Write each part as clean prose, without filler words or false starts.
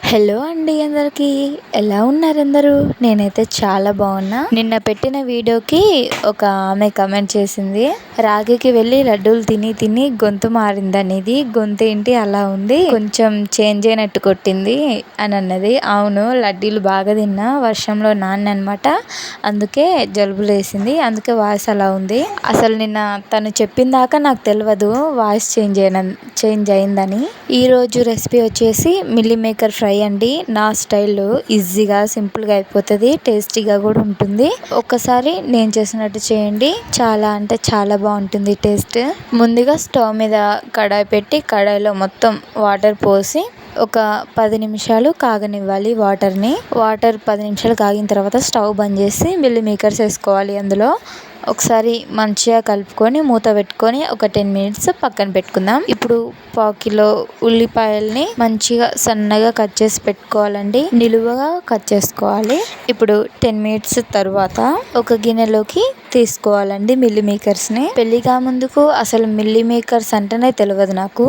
Hello అండి అందరికీ. ఎలా ఉన్నారు అందరూ? నేనైతే చాలా బాగున్నా. నిన్న పెట్టిన వీడియోకి ఒక ఆమె కమెంట్ చేసింది, రాగికి వెళ్ళి లడ్డూలు తిని తిని గొంతు మారిందనేది. గొంతు ఏంటి అలా ఉంది, కొంచెం చేంజ్ అయినట్టు కొట్టింది అని అన్నది. అవును, లడ్డూలు బాగా తిన్నా, వర్షంలో నాన్ననమాట, అందుకే జలుబు లేసింది, అందుకే వాయిస్ అలా ఉంది. అసలు నిన్న తను చెప్పిన దాకా నాకు తెలియదు వాయిస్ చేంజ్ అయిందని. ఈరోజు రెసిపీ వచ్చేసి మిల్లీ మేకర్ ఫ్రై అండి. నా స్టైల్లో ఈజీగా సింపుల్గా అయిపోతుంది, టేస్టీగా కూడా ఉంటుంది. ఒక్కసారి నేను చేసినట్టు చేయండి, చాలా అంటే చాలా బాగుంటుంది టేస్ట్. ముందుగా స్టవ్ మీద కడాయి పెట్టి, కడాయిలో మొత్తం వాటర్ పోసి ఒక 10 నిమిషాలు కాగనివ్వాలి. వాటర్ 10 నిమిషాలు కాగిన తర్వాత స్టవ్ బంద్ చేసి మిల్లీ మేకర్స్ వేసుకోవాలి. అందులో ఒకసారి మంచిగా కలుపుకొని మూత పెట్టుకొని ఒక 10 మినిట్స్ పక్కన పెట్టుకుందాం. ఇప్పుడు 1/4 కిలో ఉల్లిపాయల్ని మంచిగా సన్నగా కట్ చేసి పెట్టుకోవాలండి, నిలువుగా కట్ చేసుకోవాలి. ఇప్పుడు 10 మినిట్స్ తర్వాత ఒక గిన్నెలోకి తీసుకోవాలండి మిల్లీ మేకర్స్ని. పెళ్ళిగా ముందుకు అసలు మిల్లీ మేకర్స్ అంటేనే తెలియదు నాకు,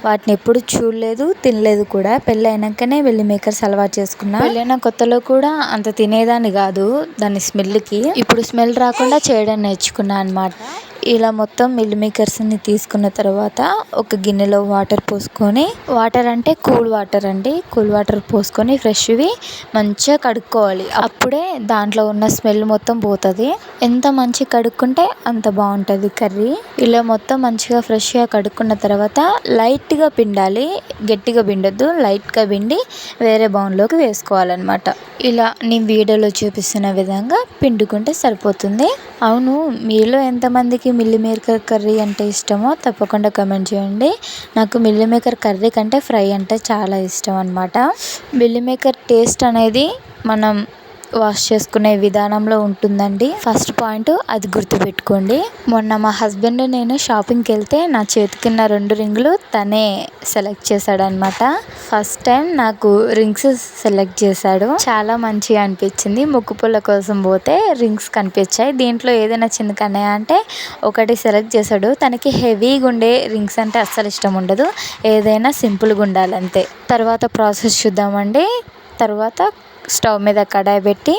వాటిని ఎప్పుడు చూడలేదు, తినలేదు కూడా. పెళ్ళి అయినాకనే మిల్లీ మేకర్స్ అలవాటు చేసుకున్నా. పెళ్ళైన కొత్తలో కూడా అంత తినేదాన్ని కాదు దాని స్మెల్కి. ఇప్పుడు స్మెల్ రాకుండా చేయడం నేర్చుకున్నా అనమాట. ఇలా మొత్తం మిల్లీ మేకర్స్ని తీసుకున్న తర్వాత ఒక గిన్నెలో వాటర్ పోసుకొని, వాటర్ అంటే కూల్ వాటర్ అండి, కూల్ వాటర్ పోసుకొని ఫ్రెష్వి మంచిగా కడుక్కోవాలి. అప్పుడే దాంట్లో ఉన్న స్మెల్ మొత్తం పోతుంది. ఎంత మంచిగా కడుక్కుంటే అంత బాగుంటుంది కర్రీ. ఇలా మొత్తం మంచిగా ఫ్రెష్గా కడుక్కున్న తర్వాత లైట్గా పిండాలి, గట్టిగా పిండొద్దు, లైట్గా పిండి వేరే బౌల్లోకి వేసుకోవాలన్నమాట. ఇలా నేను వీడియోలో చూపిస్తున్న విధంగా పిండుకుంటే సరిపోతుంది. అవును, మీలో ఎంతమందికి మిల్లీ మేకర్ కర్రీ అంటే ఇష్టమో తప్పకుండా కమెంట్ చేయండి. నాకు మిల్లీ మేకర్ కర్రీ కంటే ఫ్రై అంటే చాలా ఇష్టం అనమాట. మిల్లీ మేకర్ టేస్ట్ అనేది మనం వాష్ చేసుకునే విధానంలో ఉంటుందండి. ఫస్ట్ పాయింట్ అది గుర్తుపెట్టుకోండి. మొన్న మా హస్బెండ్ నేను షాపింగ్కి వెళ్తే నా చేతికిన్న 2 రింగులు తనే సెలెక్ట్ చేశాడనమాట. ఫస్ట్ టైం నాకు రింగ్స్ సెలెక్ట్ చేశాడు, చాలా మంచిగా అనిపించింది. ముక్కు పుల్ల కోసం పోతే రింగ్స్ కనిపించాయి, దీంట్లో ఏదైనా చిన్న కన్నయ్య అంటే ఒకటి సెలెక్ట్ చేశాడు. తనకి హెవీగా ఉండే రింగ్స్ అంటే అస్సలు ఇష్టం ఉండదు, ఏదైనా సింపుల్గా ఉండాలంతే. తర్వాత ప్రాసెస్ చూద్దామండి. తర్వాత స్టవ్ మీద కడాయి పెట్టి,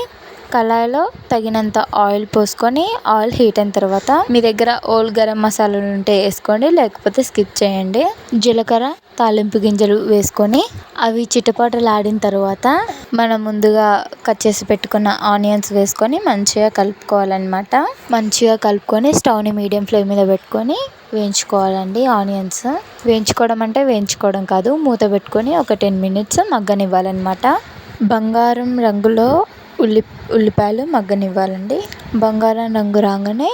కళాయిలో తగినంత ఆయిల్ పోసుకొని, ఆయిల్ హీట్ అయిన తర్వాత మీ దగ్గర ఓల్ గరం మసాలాలు ఉంటే వేసుకోండి, లేకపోతే స్కిప్ చేయండి. జీలకర్ర, తాలింపు గింజలు వేసుకొని అవి చిటపటలాడిన తర్వాత మనం ముందుగా కట్ చేసి పెట్టుకున్న ఆనియన్స్ వేసుకొని మంచిగా కలుపుకోవాలన్నమాట. మంచిగా కలుపుకొని స్టవ్ని మీడియం ఫ్లేమ్ మీద పెట్టుకొని వేయించుకోవాలండి. ఆనియన్స్ వేయించుకోవడం అంటే వేయించుకోవడం కాదు, మూత పెట్టుకొని ఒక 10 మినిట్స్ మగ్గనివ్వాలన్నమాట. బంగారం రంగులో ఉల్లిపాయలు మగ్గనివ్వాలండి. బంగారం రంగు రాగానే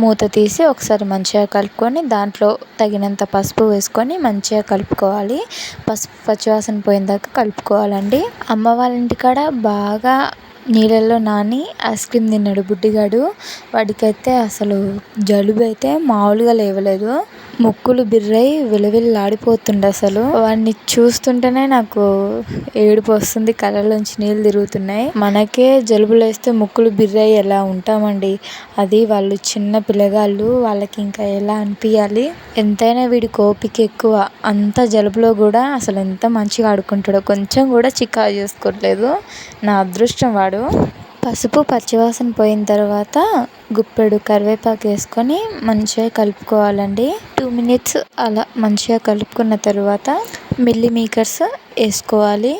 మూత తీసి ఒకసారి మంచిగా కలుపుకొని దాంట్లో తగినంత పసుపు వేసుకొని మంచిగా కలుపుకోవాలి. పసుపు పచ్చివాసన పోయేదాకా కలుపుకోవాలండి. అమ్మ వాళ్ళ ఇంటికాడ బాగా నీళ్ళల్లో నాని ఐస్ క్రీమ్ తిన్నాడు బుడ్డిగాడు. వాడికైతే అసలు జలుబు అయితే మామూలుగా లేవలేదు, ముక్కులు బిర్రై విలవిల్లాడిపోతుండే. అసలు వాడిని చూస్తుంటేనే నాకు ఏడుపు వస్తుంది, కళ్ళలోంచి నీళ్ళు తిరుగుతున్నాయి. మనకే జలుబు లేస్తే ముక్కులు బిర్రై ఎలా ఉంటామండి, అది వాళ్ళు చిన్న పిల్లగాళ్ళు, వాళ్ళకి ఇంకా ఎలా అనిపించాలి. ఎంతైనా వీడికి ఓపిక ఎక్కువ. అంత జలుబులో కూడా అసలు ఎంత మంచిగా ఆడుకుంటాడో, కొంచెం కూడా చిక్కా చేసుకోవట్లేదు. నా అదృష్టం వాడు. పసుపు పచ్చివాసన పోయిన తర్వాత గుప్పెడు కరివేపాకు వేసుకొని మంచిగా కలుపుకోవాలండి. 2 మినిట్స్ అలా మంచిగా కలుపుకున్న తర్వాత మిల్లీ మేకర్స్ వేసుకోవాలి.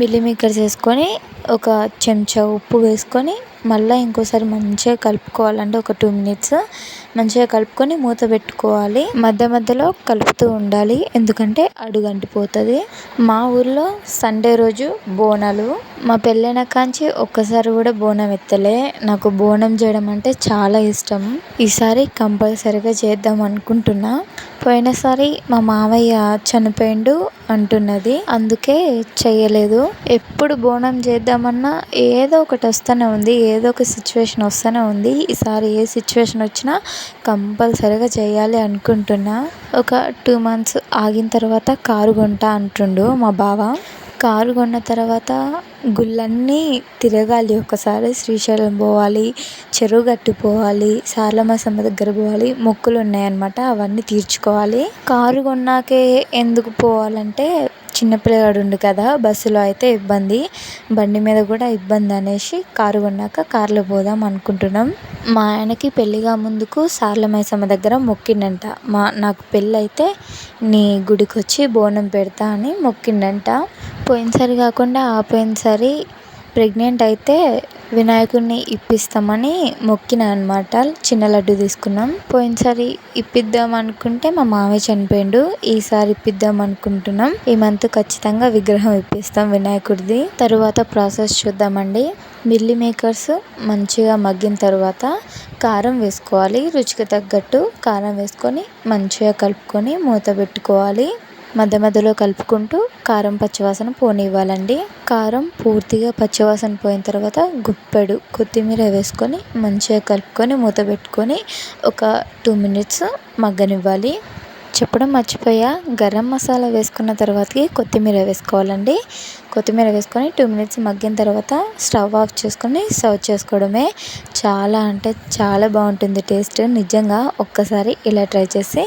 మిల్లీ మేకర్స్ వేసుకొని ఒక చెంచా ఉప్పు వేసుకొని మళ్ళీ ఇంకోసారి మంచిగా కలుపుకోవాలండి. ఒక 2 మినిట్స్ మంచిగా కలుపుకొని మూత పెట్టుకోవాలి. మధ్య మధ్యలో కలుపుతూ ఉండాలి, ఎందుకంటే అడుగంటిపోతుంది. మా ఊర్లో సండే రోజు బోనాలు. మా పెళ్ళైన కాంచి ఒక్కసారి కూడా బోనం ఎత్తలే. నాకు బోనం చేయడం అంటే చాలా ఇష్టం. ఈసారి కంపల్సరీగా చేద్దాం అనుకుంటున్నా. పోయినసారి మా మామయ్య చనిపోయిండు అంటున్నది, అందుకే చేయలేదు. ఎప్పుడు బోనం చేద్దామన్నా ఏదో ఒకటి వస్తూనే ఉంది, ఏదో ఒక సిచ్యువేషన్ వస్తూనే ఉంది. ఈసారి ఏ సిచ్యువేషన్ వచ్చినా కంపల్సరీగా చేయాలి అనుకుంటున్నా. ఒక 2 మంత్స్ ఆగిన తర్వాత కారు కొంటా అంటుండు మా బావ. కారు కొన్న తర్వాత గుళ్ళన్నీ తిరగాలి. ఒకసారి శ్రీశైలం పోవాలి, చెరువు గట్టు పోవాలి, సారలమ్మ దగ్గర పోవాలి, మొక్కులు ఉన్నాయన్నమాట, అవన్నీ తీర్చుకోవాలి. కారు కొన్నాకే ఎందుకు పోవాలంటే చిన్నపిల్లగాడు ఉండు కదా, బస్సులో అయితే ఇబ్బంది, బండి మీద కూడా ఇబ్బంది అనేసి కారు కొన్నాక కార్లో పోదాం అనుకుంటున్నాం. మా ఆయనకి పెళ్ళిగా ముందుకు సార్ల మైసమ్మ దగ్గర మొక్కిండంట. నాకు పెళ్ళి అయితే నీ గుడికి వచ్చి బోనం పెడతా అని మొక్కిండంట. పోయినసారి కాకుండా పోయినసారి ప్రెగ్నెంట్ అయితే వినాయకుడిని ఇప్పిస్తామని మొక్కిన అనమాట. చిన్న లడ్డు తీసుకున్నాం. పోయినసారి ఇప్పిద్దాం అనుకుంటే మా మామయ్య చనిపోయిండు. ఈసారి ఇప్పిద్దాం అనుకుంటున్నాం. ఈ మంత్ ఖచ్చితంగా విగ్రహం ఇప్పిస్తాం వినాయకుడిది. తరువాత ప్రాసెస్ చూద్దామండి. మిల్లీ మేకర్స్ మంచిగా మగ్గిన తర్వాత కారం వేసుకోవాలి. రుచికి తగ్గట్టు కారం వేసుకొని మంచిగా కలుపుకొని మూత పెట్టుకోవాలి. మధ్య మధ్యలో కలుపుకుంటూ కారం పచ్చివాసన పోనివ్వాలండి. కారం పూర్తిగా పచ్చివాసన పోయిన తర్వాత గుప్పెడు కొత్తిమీర వేసుకొని మంచిగా కలుపుకొని మూత పెట్టుకొని ఒక 2 minutes మగ్గనివ్వాలి. చెప్పడం మర్చిపోయా, గరం మసాలా వేసుకున్న తర్వాతకి కొత్తిమీర వేసుకోవాలండి. కొత్తిమీర వేసుకొని 2 minutes మగ్గిన తర్వాత స్టవ్ ఆఫ్ చేసుకొని సర్వ్ చేసుకోవడమే. చాలా అంటే చాలా బాగుంటుంది టేస్ట్. నిజంగా ఒక్కసారి ఇలా ట్రై చేసి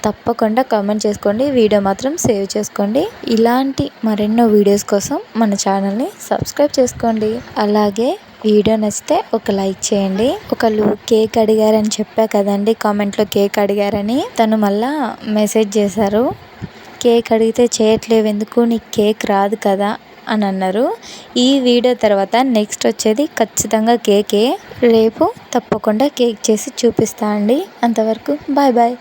తప్పకుండా కామెంట్ చేసుకోండి. వీడియో మాత్రం సేవ్ చేసుకోండి. ఇలాంటి మరెన్నో వీడియోస్ కోసం మన ఛానల్ని సబ్స్క్రైబ్ చేసుకోండి. అలాగే వీడియో నచ్చితే ఒక లైక్ చేయండి. ఒకళ్ళు కేక్ అడిగారని చెప్పా కదండి, కామెంట్లో కేక్ అడిగారని. తను మళ్ళా మెసేజ్ చేశారు, కేక్ అడిగితే చేయట్లేవు ఎందుకు, నీకు కేక్ రాదు కదా అని అన్నారు. ఈ వీడియో తర్వాత నెక్స్ట్ వచ్చేది ఖచ్చితంగా కేకే. రేపు తప్పకుండా కేక్ చేసి చూపిస్తా అండి. అంతవరకు బాయ్ బాయ్.